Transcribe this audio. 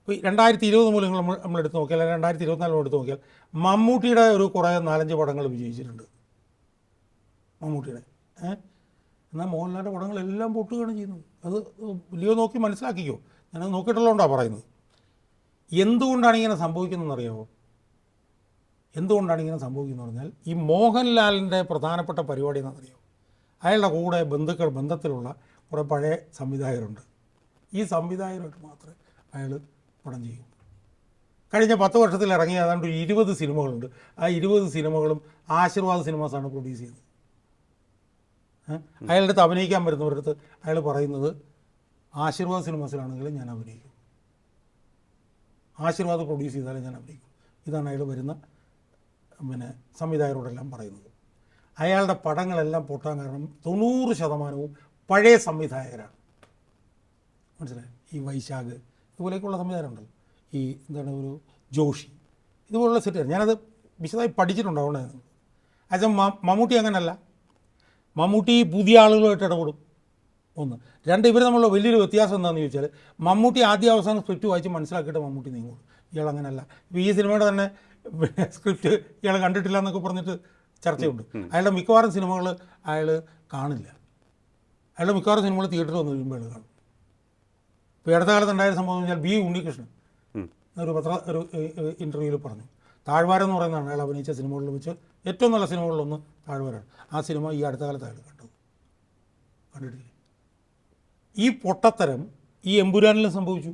ഇപ്പോൾ 2020 മൂലം നമ്മൾ എടുത്ത് നോക്കിയാൽ, അല്ലെങ്കിൽ 2024 എടുത്ത് നോക്കിയാൽ മമ്മൂട്ടിയുടെ ഒരു കുറേ 4-5 പടങ്ങൾ വിജയിച്ചിട്ടുണ്ട് മമ്മൂട്ടിയുടെ. എന്നാൽ മോഹൻലാലിൻ്റെ പടങ്ങളെല്ലാം പൊട്ടുകയാണ് ചെയ്യുന്നത്. അത് ലിയോ നോക്കി മനസ്സിലാക്കിക്കോ, ഞാനത് നോക്കിയിട്ടുള്ളതുകൊണ്ടാണ് പറയുന്നത്. എന്തുകൊണ്ടാണ് ഇങ്ങനെ സംഭവിക്കുന്നതെന്നറിയാമോ? എന്തുകൊണ്ടാണ് ഇങ്ങനെ സംഭവിക്കുന്നത് പറഞ്ഞാൽ, ഈ മോഹൻലാലിൻ്റെ പ്രധാനപ്പെട്ട പരിപാടി എന്താണെന്നറിയാമോ? അയാളുടെ കൂടെ ബന്ധത്തിലുള്ള കുറേ പഴയ സംവിധായകരുണ്ട്. ഈ സംവിധായകരായിട്ട് മാത്രമേ അയാൾ പടം ചെയ്യൂ. കഴിഞ്ഞ 10 വർഷത്തിൽ ഇറങ്ങിയ ഏതാണ്ട് 20 സിനിമകളുണ്ട്. ആ 20 സിനിമകളും ആശീർവാദ് സിനിമാസാണ് പ്രൊഡ്യൂസ് ചെയ്യുന്നത്. അയാളുടെ അടുത്ത് അഭിനയിക്കാൻ വരുന്നവരുടെ അടുത്ത് അയാൾ പറയുന്നത്, ആശീർവാദ് സിനിമാസിലാണെങ്കിലും ഞാൻ അഭിനയിക്കും, ആശീർവാദ് പ്രൊഡ്യൂസ് ചെയ്താലും ഞാൻ അഭിനയിക്കും. ഇതാണ് അയാൾ വരുന്ന സംവിധായകരോടെല്ലാം പറയുന്നത്. അയാളുടെ പടങ്ങളെല്ലാം പൊട്ടാൻ കാരണം 90% പഴയ സംവിധായകരാണ്. മനസ്സിലായി? ഈ വൈശാഖ് ഇതുപോലെയൊക്കെയുള്ള സംവിധായകരുണ്ടല്ലോ, ഈ ഒരു ജോഷി, ഇതുപോലുള്ള സെറ്റുകാർ. ഞാനത് വിശദമായി പഠിച്ചിട്ടുണ്ടാവുന്നത്. അത് മമ്മൂട്ടി അങ്ങനല്ല. മമ്മൂട്ടി പുതിയ ആളുകളുമായിട്ട് ഇടപെടും. 1. 2, ഇവർ തമ്മിലുള്ള വലിയൊരു വ്യത്യാസം എന്താണെന്ന് ചോദിച്ചാൽ, മമ്മൂട്ടി ആദ്യ അവസാനം സ്ക്രിപ്റ്റ് വായിച്ച് മനസ്സിലാക്കിയിട്ട് മമ്മൂട്ടി നീങ്ങും. ഇയാൾ അങ്ങനല്ല. ഇപ്പോൾ ഈ സിനിമയുടെ തന്നെ സ്ക്രിപ്റ്റ് ഇയാൾ കണ്ടിട്ടില്ല എന്നൊക്കെ പറഞ്ഞിട്ട് ചർച്ചയുണ്ട്. അയാളുടെ മിക്കവാറും സിനിമകൾ അയാൾ കാണില്ല. അയാളുടെ മിക്കവാറും സിനിമകൾ തിയേറ്ററിൽ വന്ന് കഴിയുമ്പോൾ അയാൾ കാണും. ഇപ്പോൾ അടുത്ത കാലത്ത് ഉണ്ടായ സംഭവം എന്ന് വെച്ചാൽ, ബി ഉണ്ണികൃഷ്ണൻ ഒരു ഇൻ്റർവ്യൂവിൽ പറഞ്ഞു, താഴ്വാരം എന്ന് പറയുന്നതാണ് അയാൾ അഭിനയിച്ച സിനിമകളിൽ വെച്ച് ഏറ്റവും നല്ല സിനിമകളിലൊന്ന് താഴ്വാരാണ്. ആ സിനിമ ഈ അടുത്ത കാലത്ത് അയാൾ കണ്ടിട്ടില്ല. ഈ പൊട്ടത്തരം ഈ എമ്പുരാനിലും സംഭവിച്ചു.